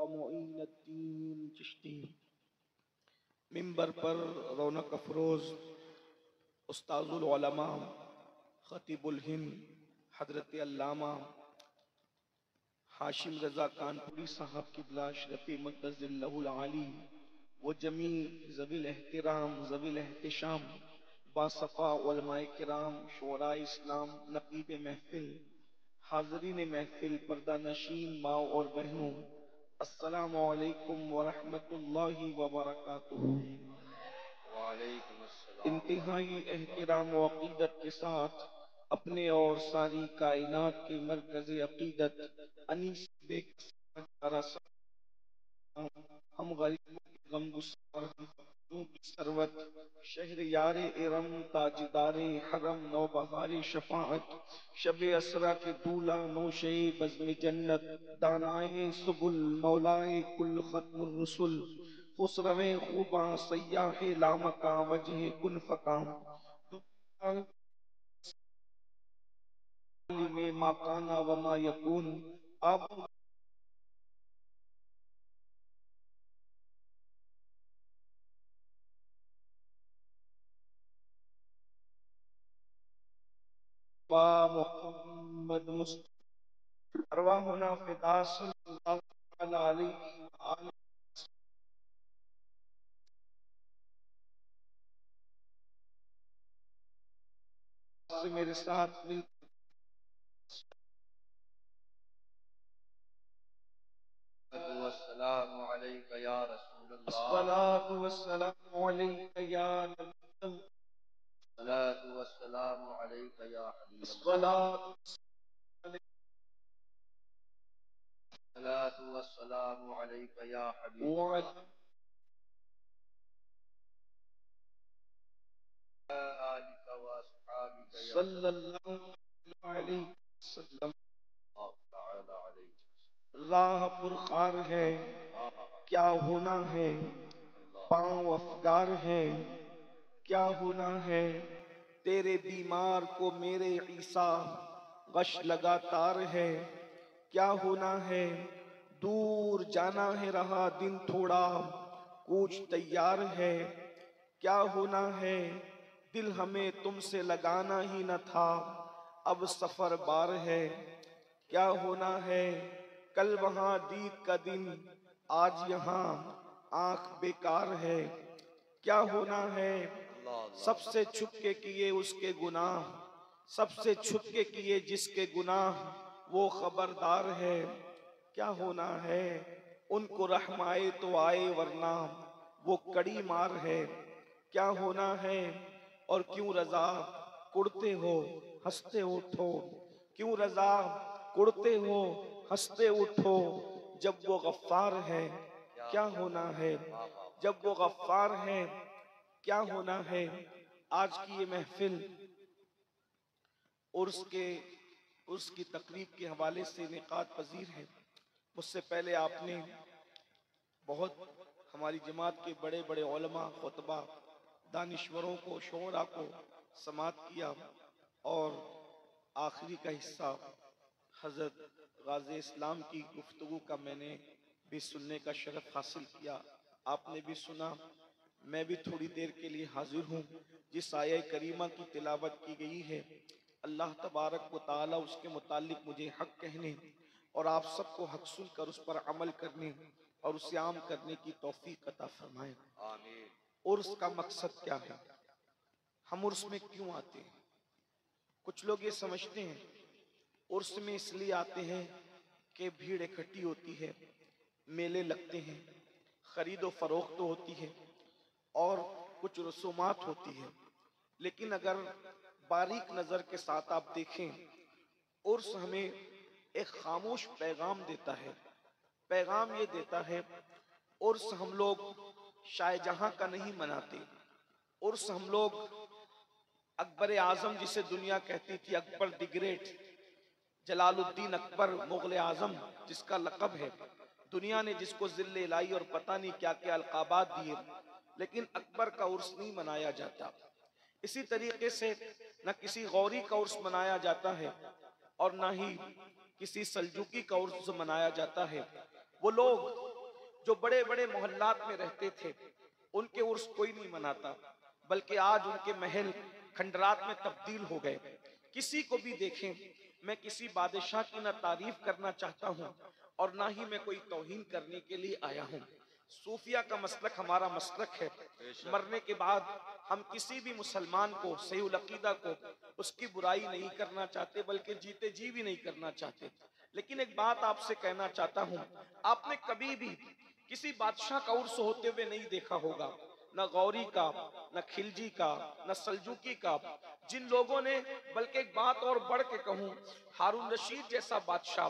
मोइनुद्दीन चिश्ती। मिंबर पर रौनक अफरोज उस्ताजुल उलमा खतीबुल हिंद हजरत अल्लामा हाशिम रजा कानपुरी साहब किबला शरफ़ी मुक़द्दसल्लहुल आली व जमी ज़वील एहतिराम ज़वील एहतिशाम बासफ़ा उलमाए किराम शुअराए इस्लाम नक़ीब महफ़िल हाज़रीन महफ़िल पर्दा नशीन माओ और बहनों, अस्सलामु अलैकुम व रहमतुल्लाहि व बरकातुहू। इंतहाई एहतिराम व अक़ीदत के साथ अपने और सारी कायनात के मरकज़ अक़ीदत अनीस बेग हम गरीबों के गमगुसार की सरवत शहर यारे इरम ताजदारे हरम नौबहारे शफाअत शबे असरा के दूल्हा नौशे बज़्म जन्नत दानाए सुबुल मौलाए कुल खत्मुर रसुल खुसरवे खूबा सय्याहे लामका वजह कुन फकाम में माकाना वमा यकून अब मोहम्मद मुस्तफ़ा अरवाहुना फिदा सल्लल्लाहु अलैहि व आलिहि से मेरे साथ मिल अस्सलामु अलैका या रसूलल्लाह अस्सलातु वस्सलामु अलैका या नबी अस्सलातु वस्सलामु अलैका या हबीबल्लाह अस्सलातु वस्सलामु अलैका या हबीबल्लाह आलिका व अस्हाबिका या सल्लल्लाहु अलैहि वसल्लम। राह पुरखार है क्या होना है, पाँव अफगार है क्या होना है, तेरे बीमार को मेरे ईसा गश लगातार है क्या होना है, दूर जाना है रहा दिन थोड़ा कूच तैयार है क्या होना है, दिल हमें तुमसे लगाना ही न था अब सफर बार है क्या होना है, कल वहां दीद का दिन आज यहाँ आंख बेकार है क्या होना है, सबसे छुप के किए उसके गुनाह सबसे छुप के किए जिसके गुनाह वो खबरदार है क्या होना है, उनको रहमाए तो आए वरना वो कड़ी मार है क्या होना है, और क्यों रजा कुड़ते हो हंसते उठो क्यों रजा कुड़ते हो हंसते उठो जब वो गफ्फार है क्या होना है, जब वो गफ्फार है क्या होना है। आज की ये महफिल उर्स की तकरीब के हवाले से निकात पजीर है। मुझसे पहले आपने बहुत हमारी जमात के बड़े बड़े उलमा खुतबा दानिश्वरों को शोरा को समात किया और आखिरी का हिस्सा हजरत गाज़ी इस्लाम की गुफ्तगू का मैंने भी सुनने का शरफ हासिल किया। आपने भी सुना, मैं भी थोड़ी देर के लिए हाजिर हूँ। जिस आया करीमा की तिलावत की गई है अल्लाह तबारक व तआला उसके मुतालिक मुझे हक कहने और आप सबको हक सुन कर उस पर अमल करने और उसे आम करने की तौफीक अता फरमाए। उर्स का मकसद क्या है, हम उर्स में क्यों आते हैं? कुछ लोग ये समझते हैं उर्स में इसलिए आते हैं कि भीड़ इकट्ठी होती है, मेले लगते हैं, खरीदो फरोख्त होती है और कुछ रसूमात होती है। लेकिन अगर बारीक नजर के साथ आप देखें, उर्स हमें एक खामोश पैगाम देता है। पैगाम ये देता है उर्स हम लोग शाहजहां का नहीं मनाते, उर्स हम लोग अकबर आजम जिसे दुनिया कहती थी अकबर द ग्रेट, जलालुद्दीन अकबर मुगल आजम जिसका लक़ब है, दुनिया ने जिसको जिल्ले लाई और पता नहीं क्या क्या अलकाबात दिए, लेकिन अकबर का उर्स नहीं मनाया जाता। इसी तरीके से न किसी गौरी का उर्स मनाया जाता है और न ही किसी सल्जुकी का उर्स मनाया जाता है। वो लोग जो बड़े बड़े मोहल्लात में रहते थे, उनके उर्स कोई नहीं मनाता, बल्कि आज उनके महल खंडरात में तब्दील हो गए। किसी को भी देखें, मैं किसी बादशाह की ना तारीफ करना चाहता हूँ और ना ही मैं कोई तौहीन करने के लिए आया हूँ। सूफिया का मसलक हमारा मसलक है। मरने के बाद हम किसी भी मुसलमान को, सही अकीदा को, उसकी बुराई नहीं करना चाहते, बल्कि जीते जी भी नहीं करना चाहते। लेकिन एक बात आपसे कहना चाहता हूँ, आपने कभी भी किसी बादशाह का उर्स होते हुए नहीं देखा होगा, न गौरी का, न खिलजी का, न सल्जुकी का, जिन लोगों ने, बल्कि एक बात और बढ़ के कहूं, हारून रशीद जैसा बादशाह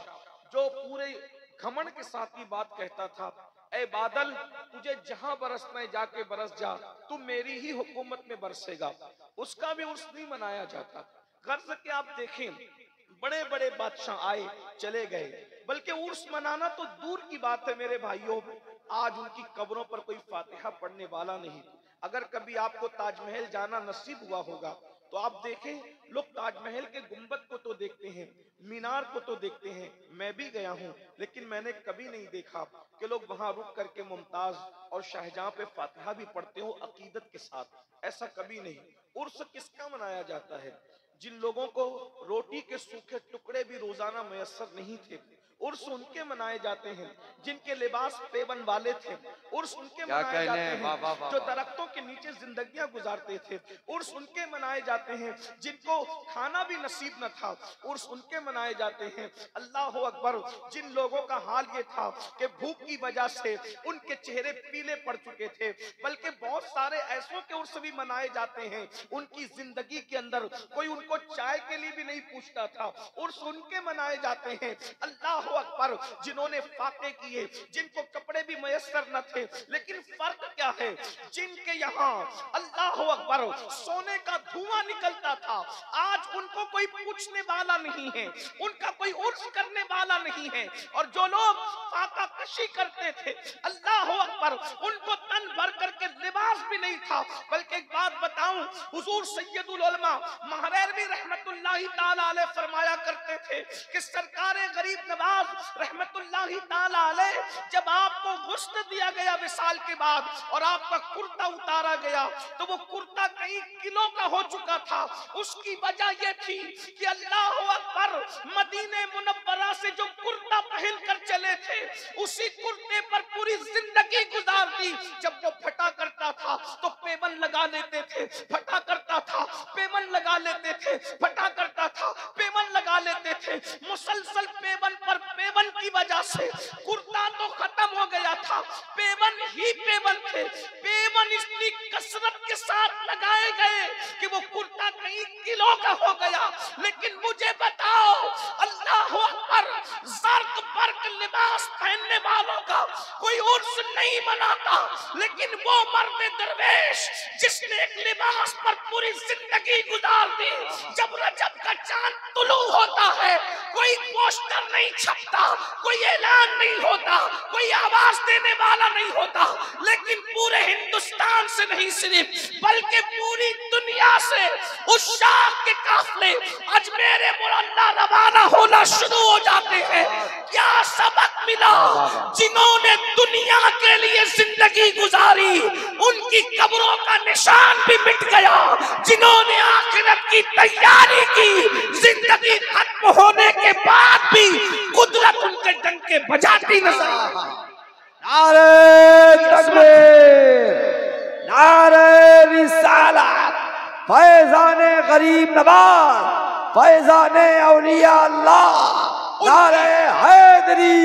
जो पूरे घमंड के साथ ही बात कहता था, ए बादल तुझे जहां बरसना है जाके बरस जा, तुम मेरी ही हुकूमत में बरसेगा, उसका भी उर्स नहीं मनाया जाता। गर्ज के आप देखें, बड़े बड़े बादशाह आए चले गए, बल्कि उर्स मनाना तो दूर की बात है मेरे भाइयों, आज उनकी कब्रों पर कोई फातिहा पढ़ने वाला नहीं। अगर कभी आपको ताजमहल जाना नसीब हुआ होगा तो आप देखें, लोग ताजमहल के गुंबद को तो देखते हैं, मीनार को तो देखते हैं, मैं भी गया हूं, लेकिन मैंने कभी नहीं देखा कि लोग वहां रुक करके मुमताज और शाहजहां पे फातिहा भी पढ़ते हो अकीदत के साथ। ऐसा कभी नहीं। उर्स किसका मनाया जाता है? जिन लोगों को रोटी के सूखे टुकड़े भी रोजाना मैसर नहीं थे, उर्स उनके मनाए जाते हैं। जिनके लिबास पेवन वाले थे, उर्स उनके मनाए जाते हैं। जो दरख्तों के नीचे जिंदगियां गुजारते थे, उर्स उनके मनाए जाते हैं। जिनको खाना भी नसीब न था, उर्स उनके मनाए जाते हैं। अल्लाह अकबर। जिन लोगों का हाल ये था कि भूख की वजह से उनके चेहरे पीले पड़ चुके थे, बल्कि बहुत सारे ऐसों के उर्स भी मनाए जाते हैं, उनकी जिंदगी के अंदर कोई उनको चाय के लिए भी नहीं पूछता था, उर्स उनके मनाए जाते हैं। अल्लाह अकबर। जिन्होंने फाके किए, जिनको कपड़े भी मयस्सर न थे, लेकिन फर्क क्या है, जिनके यहाँ अल्लाह अकबर सोने का धुआं निकलता था, आज उनको कोई पूछने वाला नहीं है, उनका कोई उर्स करने वाला नहीं है। और जो लोग फाका कशी करते थे, अल्लाह अकबर, उनको तन भर करके लिबास भी नहीं था। बल्कि एक बात बताऊं, हुजूर सैयदुल उलमा महरवी रहमतुल्लाहि ताला अलैह फरमाया करते थे कि सरकारे गरीब नवाज रहमतुल्लाहि ताला अलैह, जब आपको गुस्ल दिया गया विसाल के बाद और आपका कुर्ता उतारा गया, तो वो कुर्ता कई किलो का हो चुका था। उसकी वजह यह थी कि अल्लाह अकबर, मदीने मुनव्वरा से जो कुर्ता पहन कर चले थे, उसी कुर्ते पर पूरी जिंदगी गुजार दी। जब वो फटा करता था तो पेवन लगा लेते थे, फटा करता था पेवन लगा लेते थे, फटा करता था पेवन लगा लेते थे। मुसलसल पेवन पर पेवन की वजह से कुर्ता तो खत्म हो गया था, पेवन ही पेवन थे। पेवन इतनी कसरत के साथ लगाए गए कि वो कुर्ता कई किलो का हो गया। लेकिन मुझे बताओ, अल्लाह अकबर, ज़र्क बर्क लिबास पहनने वालों का कोई उर्स नहीं मनाता, लेकिन वो मर्द दरवेश जिसने एक लिबास पर पूरी जिंदगी गुजार दी, जब रजब का चांद तुलू होता है, कोई पोस्टर नहीं छपता, कोई ऐलान नहीं होता, कोई आवाज देने वाला नहीं होता, लेकिन पूरे हिंदुस्तान से नहीं सिर्फ बल्कि पूरी दुनिया से उस शाह के काफले अजमेर मुअल्ला रवाना होना शुरू हो जाते हैं। क्या सबक मिला? जिन्होंने दुनिया के लिए जिंदगी गुजारी, उनकी कब्रों का निशान भी मिट गया। जिन्होंने आखिरत की तैयारी की, जिंदगी खत्म होने के बाद भी कुदरत उनके डंके बजाती नजर आई। नारे तकबीर, नारे रिसालत, फैज़ाने गरीब नवाज, फैज़ाने औलिया अल्लाह, नारे हैदरी।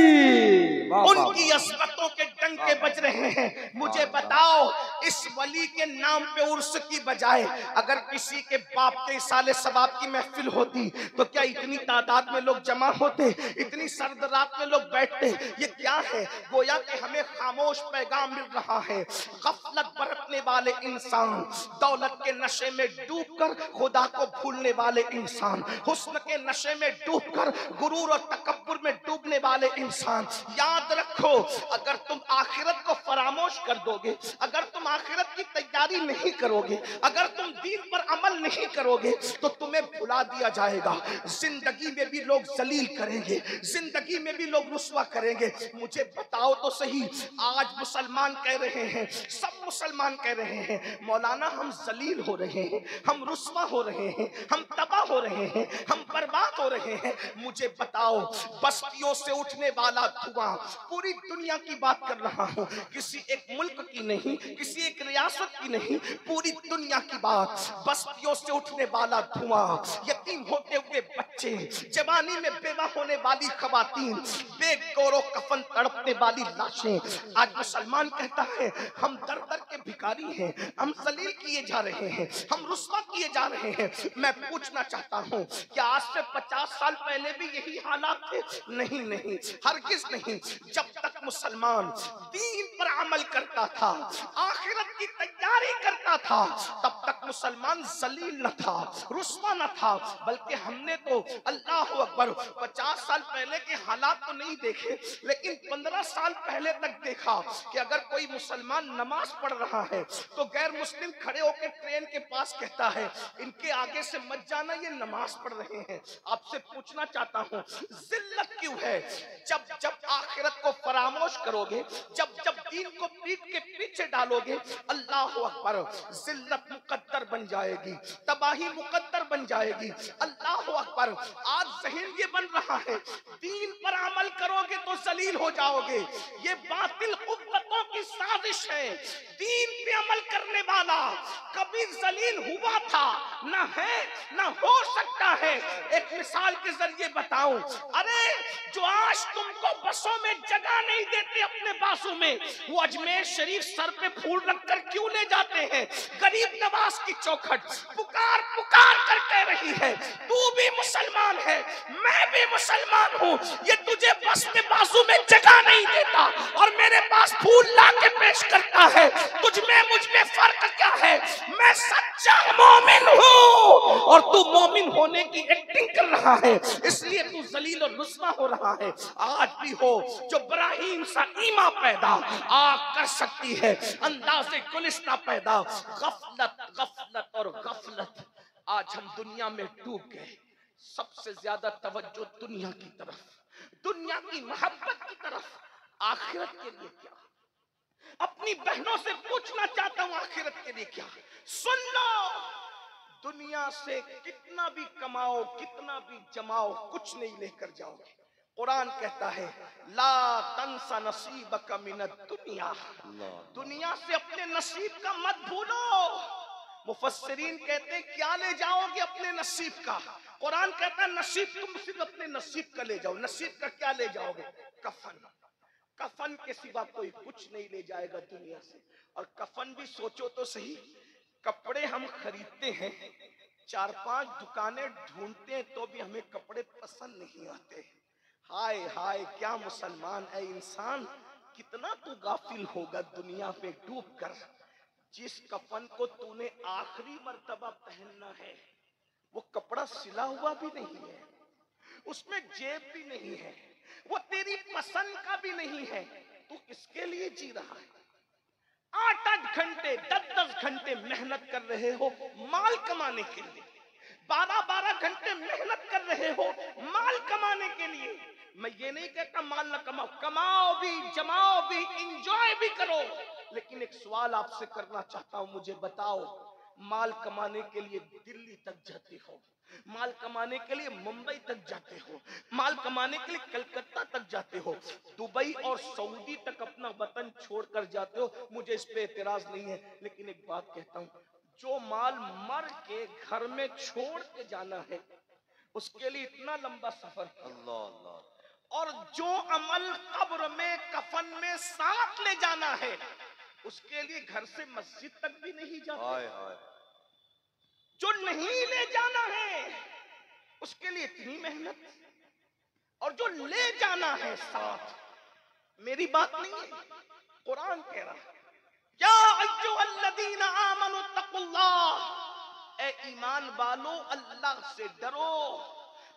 उनकी असमतों के डंके बज रहे हैं। मुझे बताओ, इस वली के नाम पे उर्स की बजाय अगर किसी के बाप के साले सवाब की महफिल होती तो क्या इतनी तादाद में लोग जमा होते, इतनी सर्द रात में लोग बैठते? ये क्या है? गोया कि हमें खामोश पैगाम मिल रहा है। गफलत बरतने वाले इंसान, दौलत के नशे में डूबकर खुदा को भूलने वाले इंसान, हुस्न के नशे में डूबकर गुरूर और तकब्बुर में डूबने वाले इंसान, याद रख रखो, अगर तुम आखिरत को फरामोश कर दोगे, अगर तुम आखिरत की तैयारी नहीं करोगे, अगर तुम दीन पर अमल नहीं करोगे तो तुम्हें भुला दिया जाएगा। जिंदगी में भी लोग जलील करेंगे, जिंदगी में भी लोग रुस्वा करेंगे। मुझे बताओ तो सही, आज मुसलमान कह रहे हैं, सब मुसलमान कह रहे हैं, मौलाना हम जलील हो रहे हैं, हम रुस्वा हो रहे हैं, हम तबाह हो रहे हैं, हम बर्बाद हो रहे हैं। मुझे बताओ, बस्तियों से उठने वाला धुआं, पूरी दुनिया की बात कर रहा हूं, किसी एक मुल्क की नहीं, किसी एक रियासत की नहीं, पूरी दुनिया की बात। बस्तियों से उठने वाला धुआं, यतीम होते हुए बच्चे, जवानी में बेवा होने वाली खवातीन, बेगौरो कफन तड़पने वाली लाशें। आज मुसलमान कहता है हम दर दर के भिखारी हैं, हम जलील किए जा रहे हैं, हम रुस्वा किए जा रहे हैं। मैं पूछना चाहता हूं, क्या आज से 50 साल पहले भी यही हालात थे? नहीं नहीं, हरगिज नहीं। जब तक मुसलमान दीन पर अमल करता था, आखिरत की तैयारी करता था, तब तक मुसलमान जलील न था, रुस्वा न था। बल्कि हमने तो अल्लाह अकबर 50 साल पहले के हालात तो नहीं देखे, लेकिन 15 साल पहले तक देखा कि अगर कोई मुसलमान नमाज पढ़ रहा है तो गैर मुस्लिम खड़े होकर ट्रेन के पास कहता है इनके आगे से मत जाना, ये नमाज पढ़ रहे हैं। आपसे पूछना चाहता हूँ, जिल्लत क्यों है? जब जब आखिरत को फरामोश करोगे, जब जब दीन को पीठ के पीछे डालोगे, अल्लाह अकबर, जिल्लत मुकद्दर बन जाएगी, तबाही मुकद्दर बन जाएगी। अल्लाह अकबर, आज ज़हन ये बन रहा है दीन पर अमल करोगे तो जलील हो जाओगे। ये बातिल कुव्वतों की साजिश है। दीन पे अमल करने वाला कभी जलील हुआ था ना है ना हो सकता है। एक मिसाल के जरिए बताऊं, अरे जो आज तुमको बसों में जगह नहीं देते अपने बासों में, वो अजमेर शरीफ सर पे फूल रखकर क्यों ले जाते हैं? गरीब नवाज की चौखट पुकार पुकार कर कह रही है तू भी मुसलमान है, मैं भी मुसलमान हूँ, ये तुझे बस में बाजू में जगह नहीं देता और मेरे पास फूल ला के पेश करता है। तुझ में मुझ में फर्क क्या है? मैं सच्चा मोमिन हूँ और तू मोमिन होने की एक्टिंग कर रहा है, इसलिए तू जलील और रुस्वा हो रहा है। आज भी हो जो इब्राहिम सा ईमा पैदा आग कर सकती है, अंदाज़े गुलिस्ता पैदा। गफलत गफलत और गफलत, आज हम दुनिया में डूब गए। सबसे ज्यादा तवज्जो दुनिया की तरफ, दुनिया की मोहब्बत की तरफ, आखिरत के लिए क्या? अपनी बहनों से पूछना चाहता हूं, आखिरत के लिए क्या? सुन लो, दुनिया से कितना भी कमाओ, कितना भी जमाओ, कुछ नहीं लेकर जाओगे। कुरान कहता है ला तंसा नसीबक मिनद दुनिया, दुनिया से अपने नसीब का मत भूलो। मुफस्सिरीन कहते हैं क्या ले जाओगे अपने नसीब का? कुरान कहता है नसीब तुम सिर्फ अपने नसीब का ले जाओ। नसीब का क्या ले जाओगे? कफन। कफन के सिवा कोई कुछ नहीं ले जाएगा दुनिया से। और कफन भी सोचो तो सही, कपड़े हम खरीदते हैं, 4-5 दुकानें ढूंढते हैं तो भी हमें कपड़े पसंद नहीं आते। हाय हाय, क्या मुसलमान है इंसान, कितना तू गाफिल होगा दुनिया पे डूब कर। जिस कफन को तूने आखिरी मर्तबा पहनना है वो कपड़ा सिला हुआ भी नहीं है, उसमें जेब भी नहीं है, वो तेरी पसंद का भी नहीं है, तू किसके लिए जी रहा है? 8-8 घंटे 10-10 घंटे मेहनत कर रहे हो माल कमाने के लिए, 12-12 घंटे मेहनत कर रहे हो माल कमाने के लिए। मैं ये नहीं कहता माल न कमाओ, कमाओ भी, जमाओ भी, इंजॉय भी करो। लेकिन एक सवाल आपसे करना चाहता हूं, मुझे बताओ, माल कमाने के लिए दिल्ली तक जाते हो, माल कमाने के लिए मुंबई तक जाते हो, माल कमाने के लिए कलकत्ता तक जाते हो, दुबई और सऊदी तक अपना वतन छोड़कर जाते हो, मुझे इस पे एतराज नहीं है। लेकिन एक बात कहता हूं, जो माल मर के घर में छोड़ के जाना है उसके लिए इतना लंबा सफर किया, और जो अमल कब्र में कफन में साथ ले जाना है उसके लिए घर से मस्जिद तक भी नहीं जाते। जो नहीं ले जाना है उसके लिए इतनी मेहनत, और जो ले जाना है साथ, मेरी बात नहीं है, कुरान कह रहा है या अय्युहल्लज़ीना आमनु तक़ुल्लाह, ए ईमान वालो अल्लाह से डरो,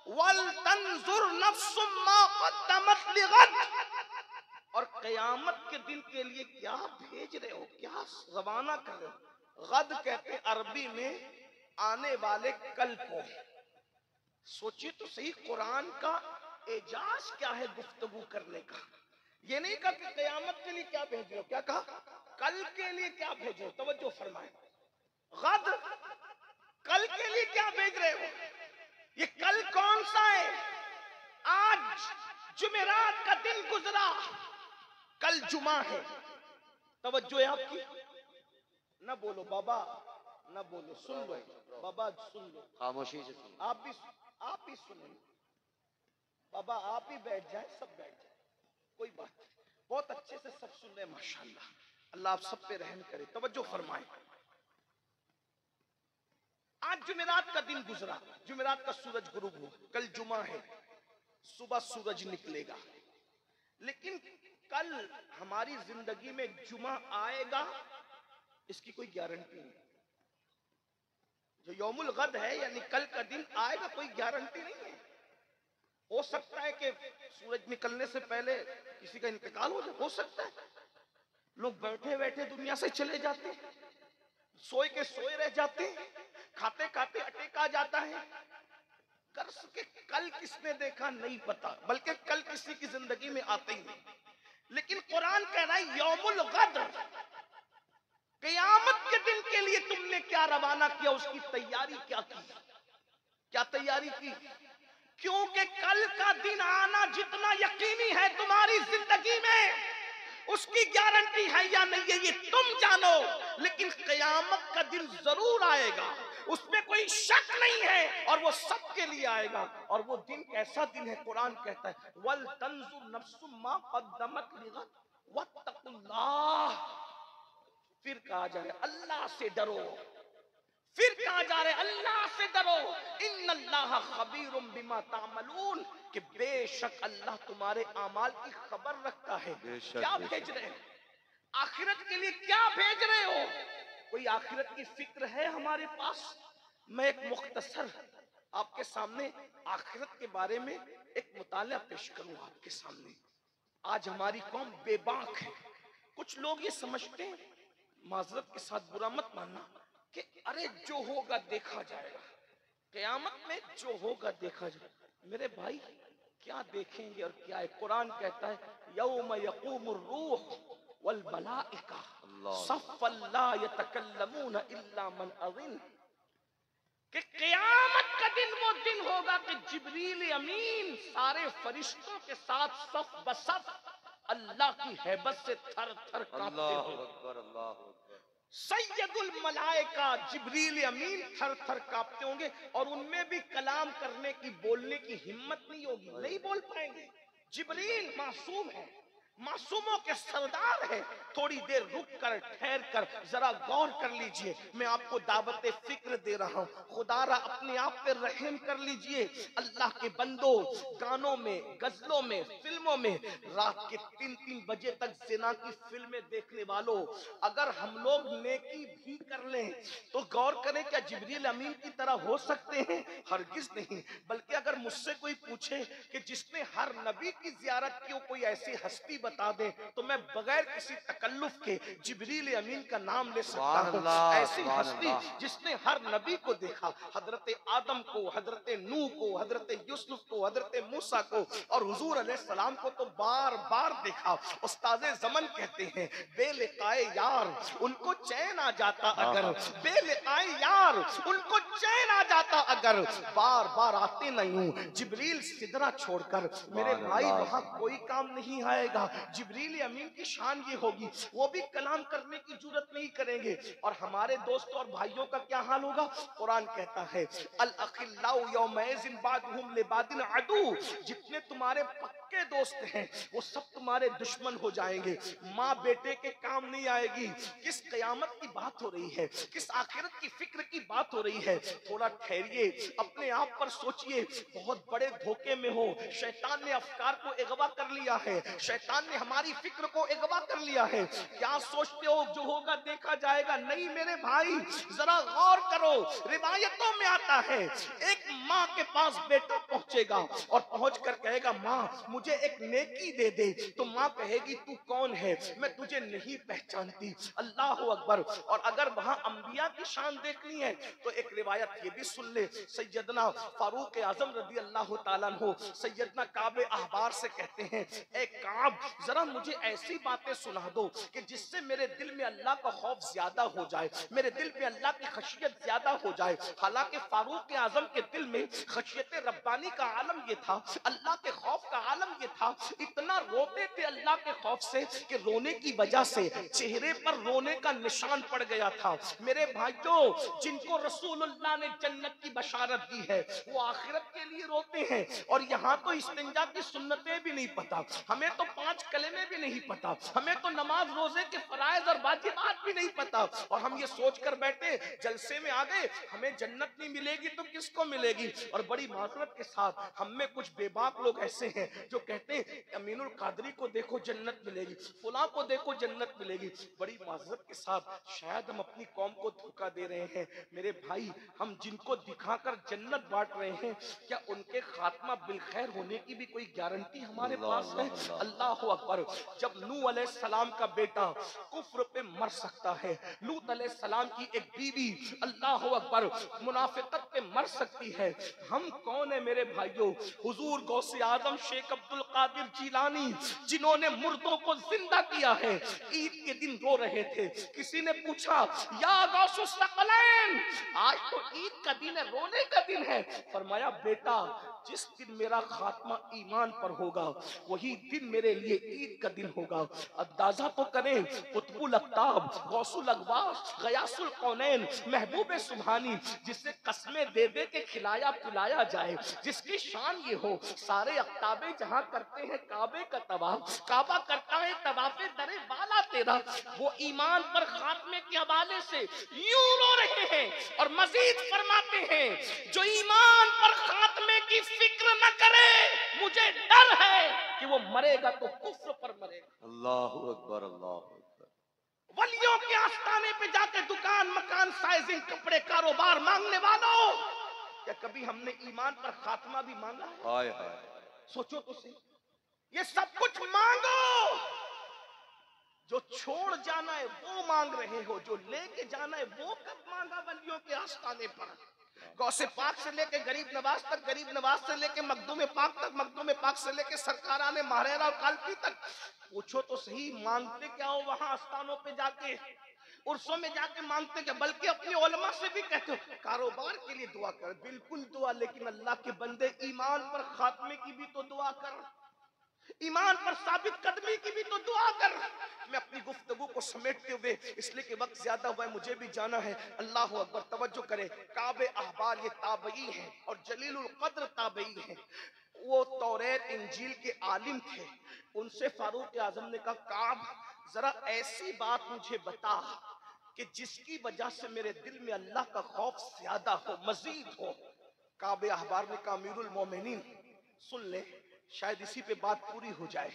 वल तंजुर नफ्सुम मा क़द्दमत लिगद, और क़यामत के दिन के लिए क्या भेज रहे हो, क्या रवाना कर रहे हो। गद कहते हैं अरबी में आने वाले कल को। सोचिए तो सही, कुरान का एजाज क्या है गुफ्तगू करने का। ये नहीं कहा कि क़यामत के लिए क्या भेज रहे हो, क्या कहा कल के लिए क्या भेज रहे हो। तवज्जो फरमाए, गद कल के लिए क्या भेज रहे हो। ये कल कौन सा है। आज जुमेरात का दिन गुजरा, कल जुमा है। तवज्जो है आपकी, ना बोलो बाबा, ना बोलो, सुन लो बाबा, सुन लो, खामोशी से सुनो। आप भी सुनो बाबा, आप ही बैठ जाए, सब बैठ जाए, कोई बात नहीं। बहुत अच्छे से सब सुन रहे हैं माशाल्लाह, अल्लाह आप सब पे रहम करे। तवज्जो फरमाए, आज जुमेरात का दिन गुजरा, जुमेरात का सूरज गुरूब हो, कल जुमा है, सुबह सूरज निकलेगा। लेकिन कल हमारी जिंदगी में जुमा आएगा इसकी कोई गारंटी नहीं। जो यौमुल गद है यानी कल का दिन आएगा, कोई गारंटी नहीं है। हो सकता है कि सूरज निकलने से पहले किसी का इंतकाल हो जाए, हो सकता है। लोग बैठे बैठे दुनिया से चले जाते हैं, सोए के सोए रह जाते हैं, खाते खाते अटेक आ जाता है। कर्ज के कल किसने देखा नहीं पता, बल्कि कल किसी की जिंदगी में आते ही नहीं। लेकिन कुरान कह रहा है यौमुल गद, क़यामत के दिन के लिए तुमने क्या रवाना किया, उसकी तैयारी क्या की, क्या तैयारी की। क्योंकि कल का दिन आना जितना यकीनी है तुम्हारी जिंदगी में, उसकी गारंटी है या नहीं है ये तुम जानो। लेकिन क़यामत का दिन जरूर आएगा, उसमें कोई शक नहीं है, और वो सबके लिए आएगा। और वो दिन कैसा दिन है, कुरान कहता है वल तंजुर नफ्सुम मा क़द्दमत लिगद वत्तकुल्लाह। फिर कहा जा रहा है अल्लाह से डरो, फिर कहा जा रहा है अल्लाह से डरो। इन्नल्लाह खबीरुम बिमा तामलून, कि बेशक अल्लाह तुम्हारे अमाल की खबर रखता है। क्या भेज रहे हैं, आखिरत के लिए क्या भेज रहे हो। कोई आखिरत की फिक्र है हमारे पास। मैं एक मुख्तसर आपके सामने आखिरत के बारे में एक मुताला पेश करूं आपके सामने। आज हमारी कौम बेबाक है। कुछ लोग ये समझते हैं, माजरत के साथ बुरा मत मानना, कि अरे जो होगा देखा जाएगा, क़यामत में जो होगा देखा जाएगा। मेरे भाई क्या देखेंगे और क्या है। कुरान कहता है यौम यक़ूमुर रूह वल मलाइका सफ़्फ़न ला यतकल्लमून इल्ला मन अज़िन, कि क़यामत का दिन वो दिन होगा कि जिब्रील अमीन सारे फरिश्तों के साथ सफ बसफ अल्लाह की हैबत से थर थर कांपते होंगे। सैयदुल मलाइका जिब्रील अमीन थर थर कांपते होंगे, और उनमें भी कलाम करने की, बोलने की हिम्मत नहीं होगी, नहीं बोल पाएंगे। जिब्रील मासूम है, मासूमों के सरदार है। थोड़ी देर रुक कर, ठहर कर जरा गौर कर लीजिए। मैं आपको दावत फिक्र दे रहा हूँ, खुदारा अपने आप पे रहम कर लीजिए। अल्लाह के बंदो, गानों में, गजलों में, फिल्मों में रात के 3-3 बजे तक जिना की फिल्में देखने वालों, अगर हम लोग नेकी भी कर लें तो गौर करें क्या जिब्रील अमीन की तरह हो सकते हैं? हरगिज नहीं। बल्कि अगर मुझसे कोई पूछे कि जिसने हर नबी की जियारत की कोई ऐसी हस्ती बता दे, तो मैं बगैर किसी तकल्लुफ के जिब्रील अमीन का नाम ले सकता हूँ। ऐसी हस्ती जिसने हर नबी को देखा, हजरत आदम को, हजरत नूह को, हजरत यूसुफ को, हजरत मूसा को, और हुजूर अलैहिस्सलाम को तो बार बार देखा। उस्ताज़े ज़मन कहते हैं बेलिकाए यार उनको चैन आ जाता अगर, बेलिकाए यार उनको चैन आ जाता अगर, बार बार आते नहीं हूँ जिब्रील सिदरा छोड़कर। मेरे भाई वहां कोई काम नहीं आएगा। जिब्रील अमीन की शान ये होगी, वो भी कलाम करने की जरूरत नहीं करेंगे। और हमारे दोस्तों और भाइयों का क्या हाल होगा? कुरान कहता है अल अखिल्लाउ यौमइज़िन बादुहुम लिबादिन अदू, जितने तुम्हारे पक्के दोस्त हैं वो सब तुम्हारे दुश्मन हो जाएंगे। माँ बेटे के काम नहीं आएगी। किस कयामत की बात हो रही है, किस आखिरत की फिक्र की बात हो रही है? थोड़ा ठहरिए, अपने आप पर सोचिए। बहुत बड़े धोखे में हो। शैतान ने अफकार को अगवा कर लिया है, शैतान ने हमारी फिक्र को अगवा कर लिया है। क्या सोचते हो जो होगा देखा जाएगा? नहीं मेरे भाई, जरा गौर करो। रिवायतों में आता है एक माँ के पास बेटा पहुंचेगा और पहुंच कर कहेगा माँ मुझे मुझे एक नेकी दे दे, तो माँ कहेगी तू कौन है, मैं तुझे नहीं पहचानती। अल्लाह अकबर। और अगर वहां अंबिया की शान देखनी है तो एक रिवायत ये भी सुन ले, सैयदना फारूक आजम रदी अल्लाह ताला अन्हु सैयदना काब अहबार से कहते हैं, ए काब, जरा मुझे ऐसी बातें सुना दो कि जिससे मेरे दिल में अल्लाह का खौफ ज्यादा हो जाए, मेरे दिल में अल्लाह की खशियत ज्यादा हो जाए। हालांकि फारूक आजम के दिल में खशियत रब्बानी का आलम ये था, अल्लाह के खौफ का आलम ये था, इतना रोते थे अल्लाह के खौफ से कि रोने की वजह से चेहरे पर रोने का निशान पड़ गया था। मेरे भाइयों, जिनको रसूलुल्लाह ने जन्नत की बशारत दी है वो आखिरत के लिए रोते हैं, और यहाँ तो इस्तिंजा की सुन्नतें भी नहीं पता, हमें तो 5 कलेमे भी नहीं पता, हमें तो नमाज रोजे के फराइज और वाजिबात भी नहीं पता, और हम ये सोच कर बैठे जलसे में आ गए हमें जन्नत नहीं मिलेगी तो किसको मिलेगी। और बड़ी माजरत के साथ हम में कुछ बेबाक लोग ऐसे हैं जो कहते हैं अमीनुल कादरी को देखो जन्नत मिलेगी, फुला को देखो जन्नत मिलेगी। बड़ी माजरत के साथ शायद हम अपनी कौम को धोखा दे रहे हैं। मेरे भाई, हम जिनको दिखाकर जन्नत बांट रहे हैं, क्या उनके खात्मा बिलखैर होने की भी कोई गारंटी हमारे पास है? अल्लाह अकबर। जब नूह अलैहिस्सलाम का बेटा कुफ्र पे मर सकता है, लूत अलैहिस्सलाम की एक बीवी अल्लाह अकबर मुनाफिकत पे मर सकती है, हम कौन है मेरे भाइयों? हुजूर गौसे आजम शेख अब्दुल कादिर जिलानी, जिन्होंने मुर्दों को जिंदा किया है, ईद के दिन रो रहे थे। किसी ने पूछा, या गौसुस सकलैन, आज तो ईद का दिन है, रोने का दिन है। फरमाया, बेटा, जिस दिन मेरा खात्मा ईमान पर होगा वही दिन मेरे लिए ईद का दिन होगा। अंदाजा तो करें, कुतुबुल अक्ताब, गौसुल अगवास, गयासुल कौनैन, महबूब सुभानी, जिसे कस्में दे दे के खिलाया पिलाया जाए, जिसकी शान ये हो, सारे अक्ताबे जहां करते हैं काबे का तवाफ, काबा करता है तवाफे दरे बाला तेरा, वो ईमान पर खात्मे के हवाले से यूं रो रहे हैं और मजीद फरमाते हैं, जो ईमान पर खात्मे की फिक्र न करे, मुझे डर है कि वो मरेगा तो कुफ्र पर मरेगा। अल्लाहु अकबर, अल्लाहु अकबर। वलियों के आस्थाने पे जाके दुकान मकान साइजिंग कपड़े कारोबार मांगने वालों, क्या कभी हमने ईमान पर खात्मा भी मांगा है? हाय हाय, सोचो तो सही। ये सब कुछ मांगो, जो छोड़ जाना है वो मांग रहे हो, जो लेके जाना है वो कब मांगा वलियों के आस्थाने पर? गौसे पाक से लेके गरीब नवाज तक, गरीब नवाज से लेके मखदूम पाक तक, मखदूम पाक से लेके सरकाराने महारेरा और कालपी तक, पूछो तो सही, मांगते क्या हो वहां आस्थानों पे जाके, उर्सों में जाके मांगते क्या? बल्कि अपने उलमा से भी कहते हो कारोबार के लिए दुआ कर, बिल्कुल दुआ, लेकिन अल्लाह के बंदे ईमान पर खात्मे की भी तो दुआ कर, ईमान पर साबित कदमी की भी तो दुआ कर। मैं अपनी गुफ्तगू को समेटते हुए, इसलिए कि वक्त ज्यादा हुआ है, मुझे भी जाना है। अल्लाह अकबर। तवज्जो करें, काबे अहबार ये ताबई हैं और जलीलुल कद्र ताबई हैं। वो तौरेत इंजील के आलिम थे। उनसे फारूक आजम ने कहा, काब, जरा ऐसी बात मुझे बता कि जिसकी वजह से मेरे दिल में अल्लाह का खौफ ज्यादा हो, मजीद हो। काबे अहबार ने कहा, अमीरुल मोमिनीन, सुन ले, शायद इसी पे बात पूरी हो जाए।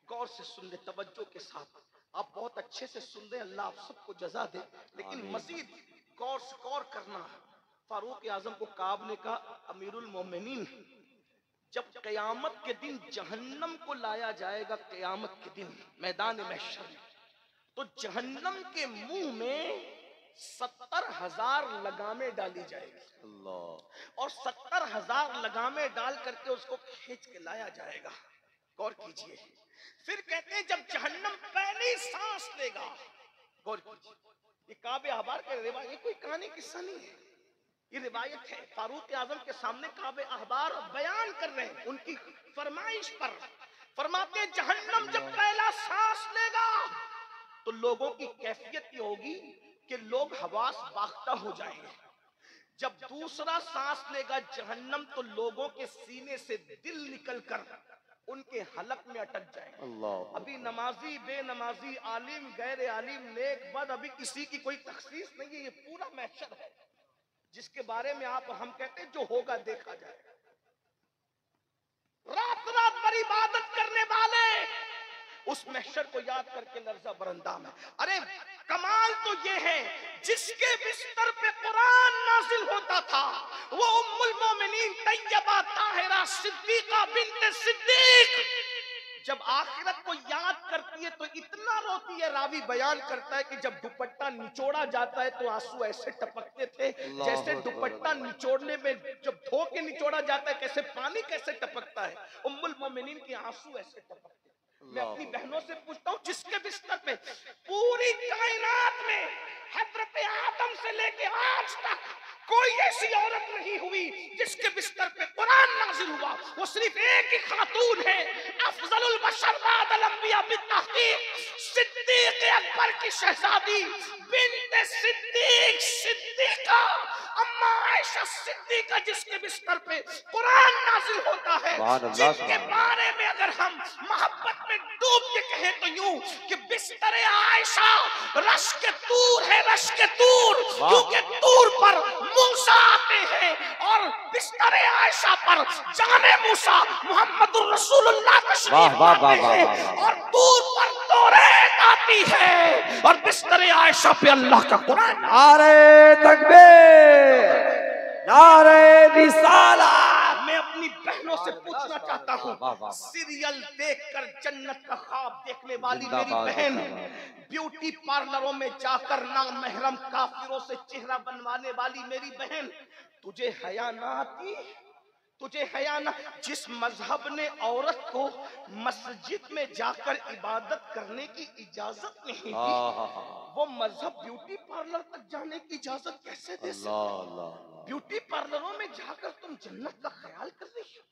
गौर से सुन ले, तवज्जो के साथ। आप बहुत अच्छे से सुन रहे, अल्लाह आप सबको जजा दे, लेकिन मजीद गौर करना। फारूक आजम को काब ने कहा, अमीरुल मोमिनीन, जब कयामत के दिन जहन्नम को लाया जाएगा, कयामत के दिन मैदान महशर में, तो जहन्नम के मुंह में 70,000 लगामें डाली जाएगी, अल्लाह, और 70,000 लगामें डाल करके उसको खींच के लाया जाएगा। गौर कीजिए। फिर कहते हैं, जब जहन्नम पहली सांस लेगा, गौर कीजिए, ये काबे अहबार का रिवायत, ये कोई कहानी किस्सा नहीं है, ये रिवायत है। फारूक आजम के सामने काबे अहबार बयान कर रहे हैं उनकी फरमाइश पर। फरमाते हैं, जहन्नम जब पहला सांस लेगा तो लोगों की कैफियत ये होगी कि लोग हवास बाख्ता हो जाएंगे। जब दूसरा सांस लेगा जहन्नम, तो लोगों के सीने से दिल निकलकर उनके हलक में अटक जाएगा। अल्लाह। अभी नमाजी, बेनमाजी, आलिम, गैर आलिम, नेक, बद, अभी किसी की कोई तखसीस नहीं है, ये पूरा महशर है जिसके बारे में हम कहते हैं जो होगा देखा जाएगा। रात रात भर इबादत करने वाले उस महशर को याद करके लर्जा बरंदाम है। अरे कमाल तो ये है, जिसके बिस्तर पे कुरान नाजिल होता था वो उम्मुल मोमिनीन तैयबा ताहिरा सिद्दीका बिन्त सिद्दीक जब आखिरत को याद करती है तो इतना रोती है। रावी बयान करता है कि जब दुपट्टा निचोड़ा जाता है तो आंसू ऐसे टपकते थे जैसे दुपट्टा निचोड़ने में जब धो के निचोड़ा जाता है कैसे पानी कैसे टपकता है, उम्मुल मोमिनीन के आंसू ऐसे टपकते। मैं अपनी बहनों से पूछता हूँ, जिसके बिस्तर पे पूरी कायनात में हजरत आदम से लेके आज तक कोई ऐसी औरत नहीं हुई जिसके बिस्तर पे कुरान नाजिल हुआ, वो सिर्फ एक ही खातून है, अफजलुल बशर बादल अंबिया बित्तहकीक सिद्दीक अकबर की शहजादी बिन्त सिद्दीक सिद्दीका अम्मा आयशा सिद्दीका, जिसके बिस्तर पे कुरान नाजिल होता है, जिसके बारे में अगर हम मोहब्बत में डूब के कहें तो यूं कि बिस्तर आयशा रश के तूर है, रश के तूर, क्योंकि तूर पर मूसा आते हैं और बिस्तर आयशा पर जाने मूसा मुहम्मदुर रसूलुल्लाह तशरीफ लाते हैं और तूर पर तौरात आती है और बिस्तर आयशा पे अल्लाह का कुरान। नारे तकबीर, नारे रिसालत। मैं अपनी बहनों से पूछना चाहता हूँ, सीरियल देखकर जन्नत का ख्वाब देखने वाली मेरी बहन, ब्यूटी पार्लरों में जाकर नामहरम काफिरों से चेहरा बनवाने वाली मेरी बहन, तुझे हया ना आती? तुझे हया ना? जिस मजहब ने औरत को मस्जिद में जाकर इबादत करने की इजाजत नहीं दी, वो मजहब ब्यूटी पार्लर तक जाने की इजाजत कैसे दे सकता? ब्यूटी पार्लरों में जाकर तुम जन्नत का ख्याल कर रही हो,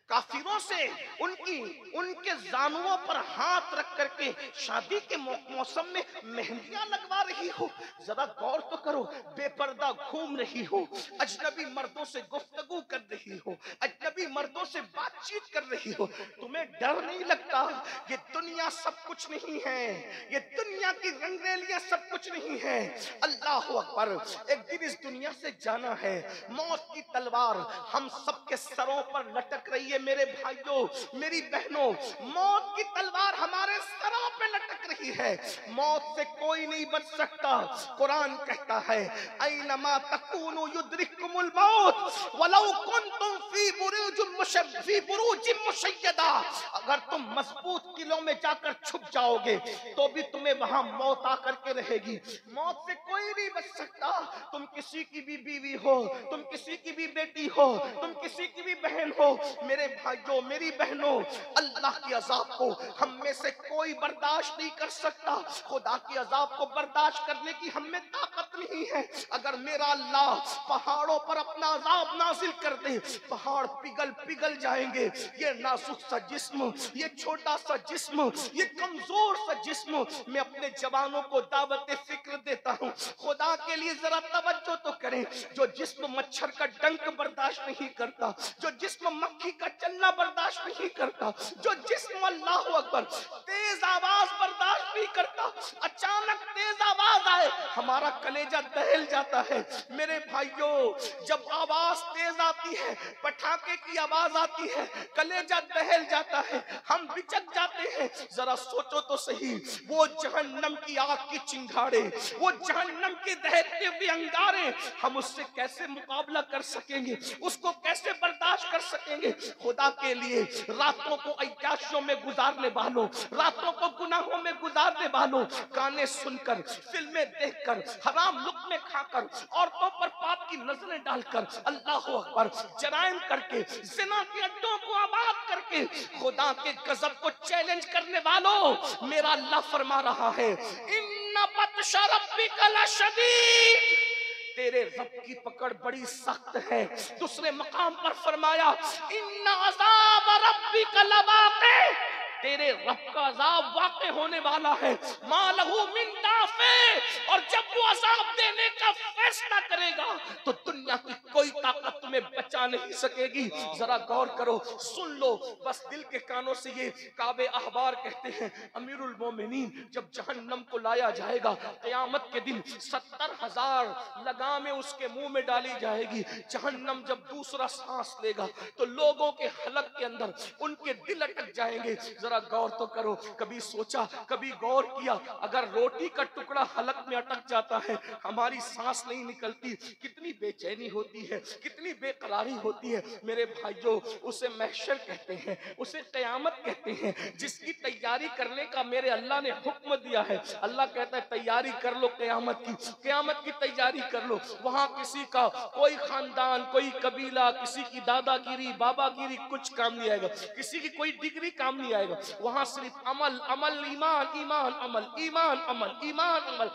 काफिरों से उनके जानुओं पर हाथ रख करके शादी के मौसम में मेहंदियां लगवा रही हो। जरा गौर तो करो, बेपर्दा घूम रही हो, अजनबी मर्दों से गुफ्तगू कर रही हो, अजनबी मर्दों से बातचीत कर रही हो, तुम्हें डर नहीं लगता? ये दुनिया सब कुछ नहीं है, ये दुनिया की रंगरेलियां सब कुछ नहीं है। अल्लाह अकबर, एक दिन इस दुनिया से जाना है, मौत की तलवार हम सबके सरों पर लटक रही है। मेरे भाइयों, मेरी बहनों, मौत की तलवार हमारे सरों पे लटक रही है, मौत से कोई नहीं बच सकता। कुरान कहता है, ऐनमा तकूनु युद्रिकुमुल मौत वलौ कुंतुम फी बुरूजिम मुशय्यदा, अगर तुम मजबूत किलों में जाकर छुप जाओगे तो भी तुम्हें वहां मौत आकर के रहेगी। मौत से कोई नहीं बच सकता। तुम किसी की भी बीवी हो, तुम किसी की भी बेटी हो, तुम किसी की भी बहन हो, मेरे भाइयों, मेरी बहनों, अल्लाह की अजाब को हम में से कोई बर्दाश्त नहीं कर सकता। खुदा की अजाब को बर्दाश्त करने की हम में ताकत नहीं है। अगर मेरा अल्लाह पहाड़ों पर अपना अजाब नाजिल कर दे, पहाड़ पिघल पिघल जाएंगे। ये नाजुक सा जिस्म, ये छोटा सा जिस्म, ये कमजोर सा जिस्म, मैं अपने जवानों को दावत फिक्र देता हूँ, खुदा के लिए जरा तवज्जो तो करें। जो जिस्म मच्छर का डंक बर्दाश्त नहीं करता, जो जिस्म मक्खी का चलना बर्दाश्त नहीं करता, जो जिस्म अल्लाह अकबर तेज आवाज बर्दाश्त नहीं करता, अचानक तेज आवाज आए हमारा कलेजा दहल जाता है। मेरे भाइयों, जब आवाज तेज आती है, पटाखे की आवाज आती है, कलेजा दहल जाता है, हम बिचक जाते हैं। जरा सोचो तो सही, वो जहन्नम की आग की चिंगारे, वो जहन्नम के दहते हुए अंगारे, हम उससे कैसे मुकाबला कर सकेंगे? उसको कैसे बर्दाश्त कर सकेंगे? खुदा के लिए रातों को अय्याशियों में गुजारने वालों, रातों को गुनाहों में गुजारने वालों, गाने सुनकर, फिल्में देखकर, हराम लुक़्मे खाकर, औरतों पर पाप की नजरें डालकर, अल्लाह अकबर, जराइम करके, ज़िना के अड्डों को आबाद करके, खुदा के गजब को चैलेंज करने वालों, मेरा अल्लाह फरमा रहा है, इन्ना बत्शा रब्बिका लशदीद, तेरे रब की पकड़ बड़ी सख्त है। दूसरे मकाम पर फरमाया, इन्ना अज़ाब रब्बिका लवाक़ि, तेरे रब का अज़ाब वाक़े होने वाला है। मालहू मिन दाफ़े, और जब वो अज़ाब देने का फैसला करेगा तो दुनिया की कोई ताकत तुम्हें बचा बचा नहीं सकेगी। जरा गौर करो, सुन लो, बस दिल के कानों से ये काबे अहबार कहते हैं, अमीरुल मोमिनीन जब जहन्नम को लाया जाएगा क़यामत के दिन 70,000 लगामें उसके मुंह में डाली जाएगी। जहन्नम जब दूसरा सांस लेगा तो लोगों के हलक के अंदर उनके दिल अटक जाएंगे। जरा गौर तो करो, कभी सोचा, कभी गौर किया, अगर रोटी का टुकड़ा हलक में अटक जाता है, हमारी सांस नहीं निकलती, कितनी बेचैनी होती है, कितनी बेकरारी होती है। मेरे भाइयों, उसे महशर कहते हैं, उसे क़यामत कहते हैं, जिसकी तैयारी करने का मेरे अल्लाह ने हुक्म दिया है। अल्लाह कहता है तैयारी कर लो क़यामत की, क़यामत की तैयारी कर लो। वहां किसी का कोई खानदान, कोई कबीला, किसी की दादागिरी, बाबागिरी कुछ काम नहीं आएगा, किसी की कोई डिग्री काम नहीं आएगा। वहां सिर्फ अमल, अमल, ईमान, ईमान, अमल, ईमान, अमल, ईमान, अमल।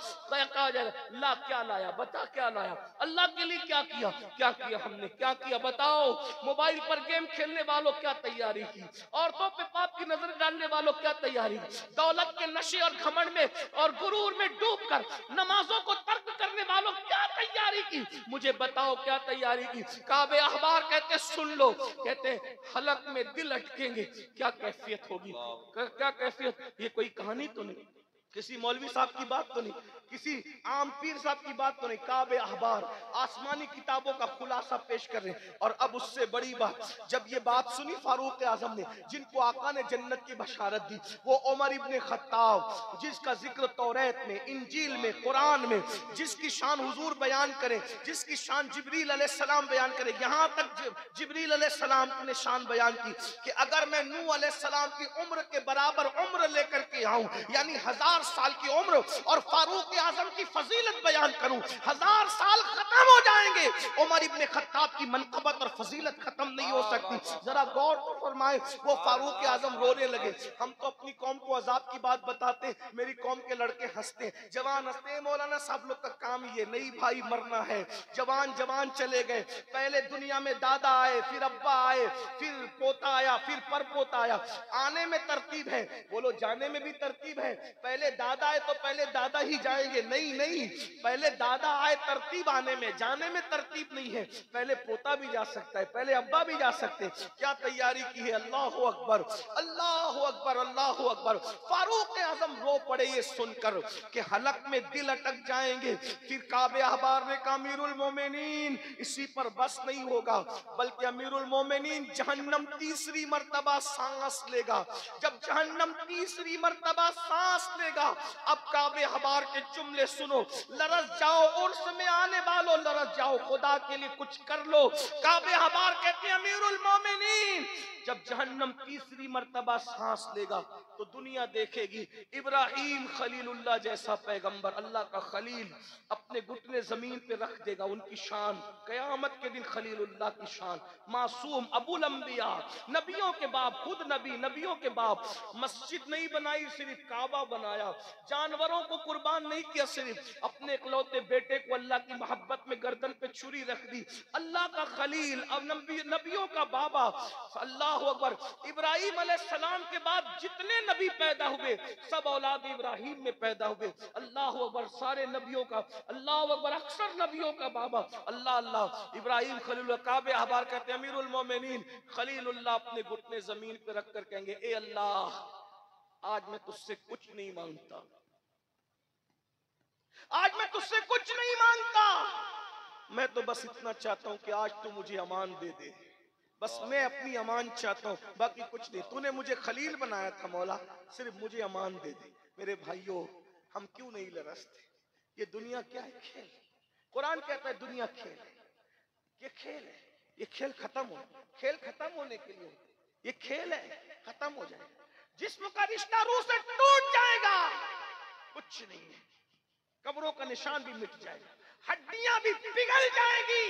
कहा जाएगा ला क्या लाया, बता क्या लाया, अल्लाह के लिए क्या किया, क्या किया हमने, क्या किया बताओ। मोबाइल पर गेम खेलने वालों क्या तैयारी की, औरतों पे पाप की नजर डालने वालों क्या तैयारी की, दौलत के नशे और घमंड में और गुरूर में डूबकर नमाजों को तर्क करने वालों क्या तैयारी की, मुझे बताओ क्या तैयारी की। काबे अहबार कहते सुन लो, कहते हलक में दिल अटकेंगे, क्या कैफियत होगी, क्या कैफियत। ये कोई कहानी तो नहीं, किसी मौलवी साहब की बात तो नहीं, किसी आम पीर साहब की बात तो नहीं, काबे अहबार आसमानी किताबों का खुलासा पेश कर रहे हैं। और अब उससे बड़ी बात, जब ये बात सुनी फारूक आजम ने, जिनको आका ने जन्नत की बशारत दी, वो उमर इब्ने खत्ताब, जिसका जिक्र तौरात में, इंजील में, कुरान में, जिसकी शान हुजूर बयान करें, जिसकी शान जिब्रील अलैहिस्सलाम बयान करें, यहाँ तक जिब्रील अलैहिस्सलाम ने शान बयान की कि अगर मैं नूह अलैहिस्सलाम की उम्र के बराबर उम्र लेकर के आऊं, यानी 1000 साल की उम्र, और फारूक आजम की फजीलत बयान करूं, 1000 साल खत्म हो जाएंगे, उमर इब्ने खत्ताब की मनकबत और फजीलत खत्म नहीं हो सकती। जरा गौर तो फरमाए, वो फारूक आजम रोने लगे। हम तो अपनी कौम को अजाब की बात बताते, मेरी कौम के लड़के हंसते, जवान हंसते, मौलाना साहब लोग का काम ये नहीं भाई मरना है। जवान जवान चले गए, पहले दुनिया में दादा आए, फिर अब्बा आए, फिर पोता आया, फिर परपोता आया। आने में तरतीब है, बोलो जाने में भी तरतीब है। पहले दादा आए तो पहले दादा ही जाएंगे, नहीं नहीं, पहले दादा आए तरतीब आने में, जाने में तरतीब नहीं है। पहले पोता भी जा सकता है, पहले अब्बा भी जा सकते हैं। क्या तैयारी की है, अल्लाह अकबर, अल्लाह अकबर, अल्लाह अकबर। फारूक आजम रो पड़े ये सुनकर कि हलक में दिल अटक जाएंगे। फिर काबे अहबार ने कहा अमीरुल मोमिनीन, इसी पर बस नहीं होगा, बल्कि अमीरुल मोमिनीन जहन्नम तीसरी मर्तबा सांस लेगा। जब जहन्नम तीसरी मर्तबा सांस लेगा, अब काबे अहबार के जुमले सुनो, लरस जाओ उर्स में आने वालों, लरस जाओ, खुदा के लिए कुछ कर लो। काबे अहबार कहते हैं अमीरुल मोमिनीन जब जहन्नम तीसरी मर्तबा सांस लेगा तो दुनिया देखेगी इब्राहिम खलीलुल्लाह जैसा पैगंबर, अल्लाह का खलील अपने घुटने जमीन पे रख देगा, उनकी शान कयामत के दिन खलीलुल्लाह की शान, मासूम अबुल अंबिया, नबियों के बाप, खुद नबी, नबियों के बाप, मस्जिद नहीं बनाई सिर्फ काबा बनाया, जानवरों को कुर्बान नहीं किया, सिर्फ अपने इकलौते बेटे को अल्लाह की मोहब्बत में गर्दन पे छुरी रख दी, अल्लाह का खलील, अब नबियों का बाबा। अल्लाह अकबर। इब्राहिम अलैहिस्सलाम के बाद जितने नबी पैदा हुए सब औलाद इब्राहिम में पैदा हुए। अल्लाह अकबर, सारे नबियों का, अल्लाह अकबर, अक्सर नबियों का बाबा, अल्लाह अल्लाह। इब्राहिम खलीलुल्लाह, काबे अहबार कहते हैं अमीरुल मोमिनीन खलीलुल्लाह अपने घुटने जमीन पे रख कर कहेंगे, ए अल्लाह आज मैं तुझसे कुछ नहीं मांगता, आज मैं तुझसे कुछ नहीं मांगता, मैं तो बस इतना चाहता हूं कि आज तू मुझे अमान दे दे, बस मैं अपनी अमान चाहता हूं, बाकी कुछ नहीं। तूने मुझे खलील बनाया था मौला, सिर्फ मुझे अमान दे दे। मेरे भाइयों, हम क्यों नहीं लरसते? ये दुनिया क्या है? खेल। कुरान कहता है दुनिया खेल है, ये खेल है, ये खेल खत्म हो, खेल खत्म होने के लिए ये खेल है, खत्म हो जाएगा। जिस्म का रिश्ता रूह से टूट जाएगा, कुछ नहीं है, कब्रों का निशान भी मिट जाएगा, हड्डियां भी पिघल जाएगी।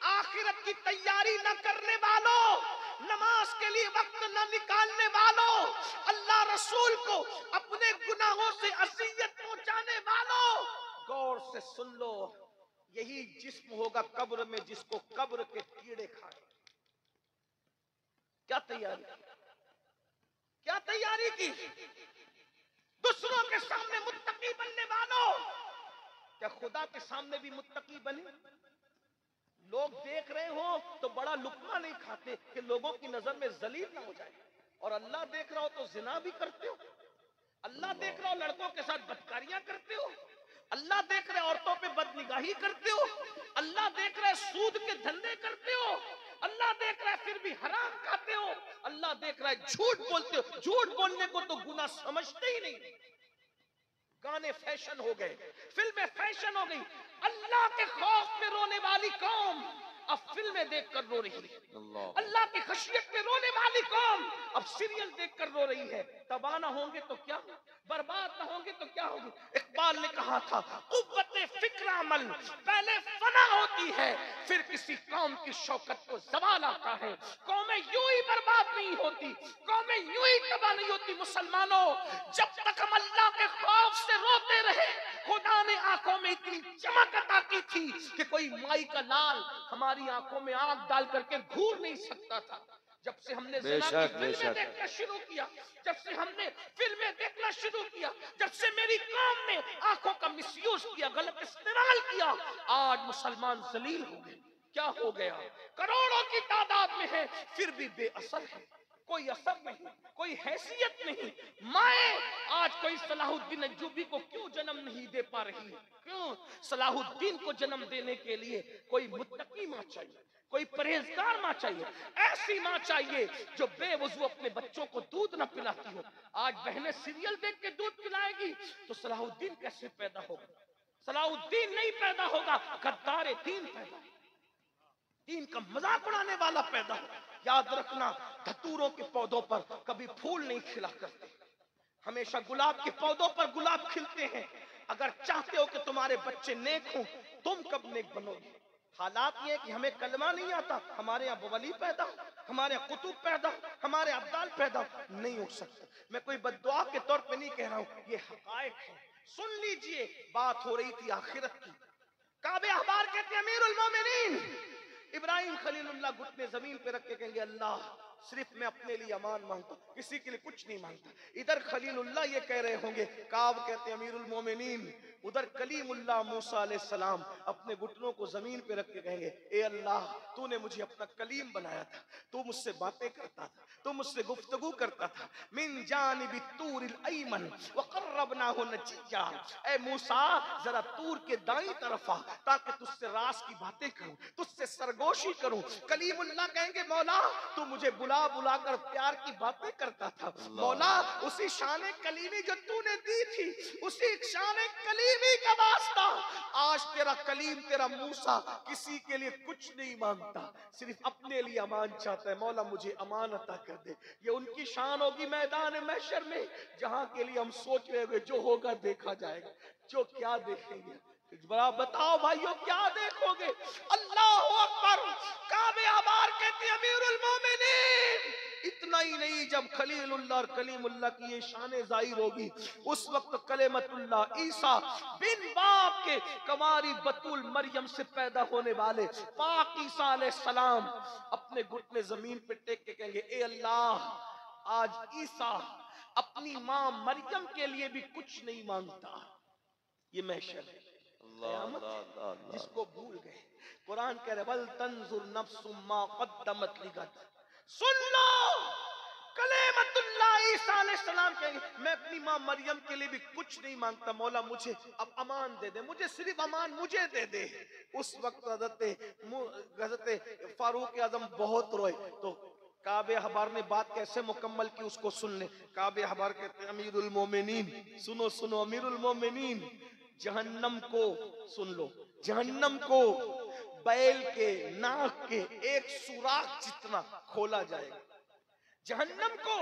आखिरत की तैयारी न करने वालों, नमाज के लिए वक्त न निकालने वालों, अल्लाह रसूल को अपने गुनाहों से अज़ियत पहुंचाने वालों, गौर से सुन लो, यही जिस्म होगा कब्र में जिसको कब्र के कीड़े खाए। क्या तैयारी, क्या तैयारी की? दूसरों के सामने मुत्तकी बनने वालों, क्या खुदा के सामने भी मुत्तकी बने? लोग देख रहे हो तो बड़ा लुकमा नहीं खाते कि लोगों की नजर में जलील ना हो जाए। और अल्लाह देख रहा हो तो जिना भी करते हो, अल्लाह देख रहा हो लड़कों के साथ बदकारियां करते हो, अल्लाह देख रहे औरतों पे बदनिगाही करते हो, अल्लाह देख रहे सूद के धंधे करते हो, अल्लाह देख रहा है फिर भी हराम खाते हो, अल्लाह देख रहा है झूठ बोलते हो। झूठ बोलने को तो गुनाह समझते ही नहीं। गाने फैशन हो गए, फिल्में फैशन हो गई। अल्लाह के खौफ में रोने वाली कौम अब फिल्में देखकर रो रही है। अल्लाह की खशियत में रोने वाली कौम अब सीरियल देखकर रो रही है। तबाह ना होंगे तो क्या, बर्बाद ना होंगे तो क्या होगी। इकबाल ने कहा था, कुव्वते फिक्र अमल पहले फना होती है, फिर किसी कौम की शौकत को ज़वाल आता है। कौमें यूं ही बर्बाद नहीं होती, कौमें यूं ही तबाह नहीं होती। मुसलमानों, जब तक हम अल्लाह के खौफ से रोते रहे, खुदा ने आंखों में इतनी चमक अता की थी कि कोई माई का लाल हमारी आंखों में आंख डाल करके घूर नहीं सकता था। जब से हमने ज़िना की फिल्में देखना शुरू किया, जब से हमने फिल्में देखना शुरू किया, जब से मेरी कौम ने आंखों का मिसयूज किया, गलत इस्तेमाल किया, आज मुसलमान जलील हो गए। क्या हो गया? करोड़ों की तादाद में है, फिर भी बेअसर है, कोई असर नहीं, कोई हैसियत नहीं। माए आज कोई सलाहुद्दीन अय्यूबी को क्यों जन्म नहीं दे पा रही? क्यों? सलाहुद्दीन को जन्म देने के लिए कोई मुत्तकी माँ चाहिए, कोई परहेजगार माँ चाहिए, ऐसी माँ चाहिए जो बेवजू अपने बच्चों को दूध न पिलाती हो। आज बहनें सीरियल देख के दूध पिलाएगी तो सलाहुद्दीन कैसे पैदा होगा? सलाहुद्दीन नहीं पैदा होगा, गद्दार दीन पैदा, दीन का मजाक उड़ाने वाला पैदा हो। याद रखना, धतूरों के पौधों पर कभी फूल नहीं खिला करते, हमेशा गुलाब के पौधों पर गुलाब खिलते हैं। अगर चाहते हो कि तुम्हारे बच्चे नेक हों, तुम कब नेक बनोगे? हालात ये कि हमें कलमा नहीं आता, हमारे यहाँ वली पैदा, हमारे यहाँ कुतुब पैदा, हमारे अब्दाल पैदा नहीं हो सकता। मैं कोई बद्दुआ के तौर पे नहीं कह रहा हूँ, ये हकायक है। सुन लीजिए, बात हो रही थी आखिरत की। काबे अहबार कहते हैं, अमीरुल मोमिनीन इब्राहिम खलीलुल्लाह घुटने जमीन पे रख के कहेंगे, अल्लाह सिर्फ मैं अपने लिए अमान मांगता हूं, किसी के लिए कुछ नहीं मांगता। इधर खलीलुल्लाह ये कह रहे होंगे, काब कहते हैं अमीरुल मोमिनीन, उधर कलीमुल्लाह मूसा अलैहिस्सलाम अपने घुटनों को जमीन पे रख के कहेंगे, ए अल्लाह तूने मुझे अपना कलीम बनाया था, तू मुझसे बातें करता था, तू मुझसे गुफ्तगू करता था। मिन जानिबि तूरिल अयमन व क़र्रबनाहु नजिया, ए मूसा जरा तूर के दाईं तरफ आ ताकि तुझसे राज की बातें करूं, तुझसे सरगोशी करूं। कलीमुल्लाह कहेंगे, मौला तू मुझे बुला बुलाकर प्यार की बातें करता था। मौला उसी शान कलीमी जो तूने दी थी, उसी शान कलीमी का वास्ता आज तेरा कलीम, तेरा मूसा किसी के लिए कुछ नहीं मांगता, सिर्फ अपने लिए अमान चाहता है। मौला मुझे अमान अता कर दे। ये उनकी शान होगी मैदान महशर में, जहां के लिए हम सोच रहे हुए जो होगा देखा जाएगा। जो क्या देखेंगे, बड़ा बताओ भाइयों, क्या देखोगे? अल्लाह अकबर। काबे आबार कहते हैं अमीरुल मोमिनीन। इतना ही नहीं, जब खलीलुल्लाह और कलीमुल्लाह की ये शान जाहिर होगी, उस वक्त कलेमतुल्लाह ईसा बिन बाप के कवारी बतूल मरियम से पैदा होने वाले पाक ईसा अलैहिस्सलाम अपने घुटने जमीन पे टेक के कहेंगे, ए अल्लाह आज ईसा अपनी मां मरियम के लिए भी कुछ नहीं मांगता। ये महशर है, जिसको भूल गए। कुरान कह रहे, वल तंजुर नफ्सुम मा क़द्दमत लिगद। सुन लो, कलेमतुल्लाह ईसा अलैहिस्सलाम कहेंगे, मैं अपनी मां मरियम के लिए भी कुछ नहीं मांगता, मौला मुझे अब अमान दे दे, मुझे सिर्फ अमान मुझे दे दे। उस वक्त हज़रत फारूक आज़म बहुत रोए। तो काबे अहबार ने बात कैसे मुकम्मल की उसको सुन ले। काबे अहबार कहते हैं, अमीरुल मोमिनीन, सुनो सुनो अमीरुल मोमिनीन, जहन्नम को सुन लो, जहन्नम को बैल के नाक के एक सुराख जितना खोला जाएगा। जहन्नम को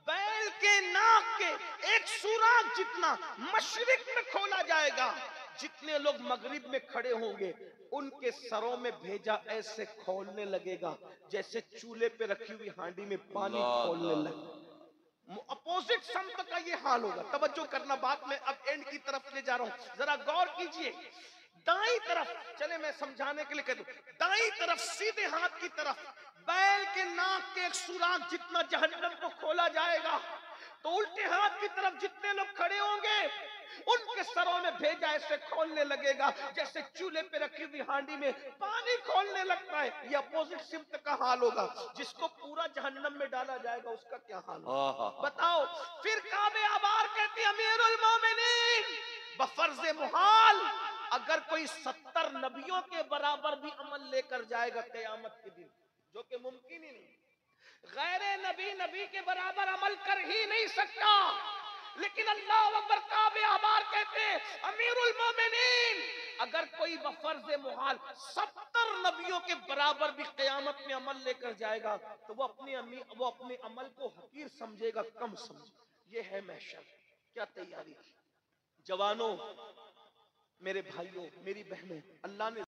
बैल के नाक के एक सुराख जितना मशरिक में खोला जाएगा। जितने लोग मगरिब में खड़े होंगे उनके सरों में भेजा ऐसे खोलने लगेगा जैसे चूल्हे पे रखी हुई हांडी में पानी खोलने लगे। अपोजिट समत का ये हाल होगा। तवज्जो करना, बात में अब एंड की तरफ ले जा रहा हूं, जरा गौर कीजिए। दाईं तरफ, चले मैं समझाने के लिए कह दूं, दाईं तरफ सीधे हाथ की तरफ बैल के नाक के एक सुराख जितना जहन्नम को खोला जाएगा, तो उल्टे हाथ की तरफ जितने लोग खड़े होंगे उनके उनके सरों में भेजा ऐसे खोलने लगेगा जैसे चूल्हे पे रखी हुई हांडी में पानी खोलने लगता है। ये अपोजिट सिम्त का हाल होगा। जिसको पूरा जहन्नम में डाला जाएगा उसका क्या हाल होगा बताओ। फिर काबे आबार कहती अमीरुल मोमिनीन बफर्ज़े मुहाल, अगर कोई 70 नबियों के बराबर भी अमल लेकर जाएगा क़यामत के दिन, जो कि मुमकिन ही नहीं, गैर नबी के बराबर अमल कर ही नहीं सकता। लेकिन अल्लाह अकबर काबे आबार कहते हैं अमीरुल मोमिनीन अगर कोई बफर्ज़े मुहाल 70 नबियों के बराबर भी क़यामत में अमल लेकर जाएगा तो वो अपने अमल को हकीर समझेगा, कम समझेगा। ये है महशर। क्या तैयारी? जवानों, मेरे भाइयों, मेरी बहनों, अल्लाह ने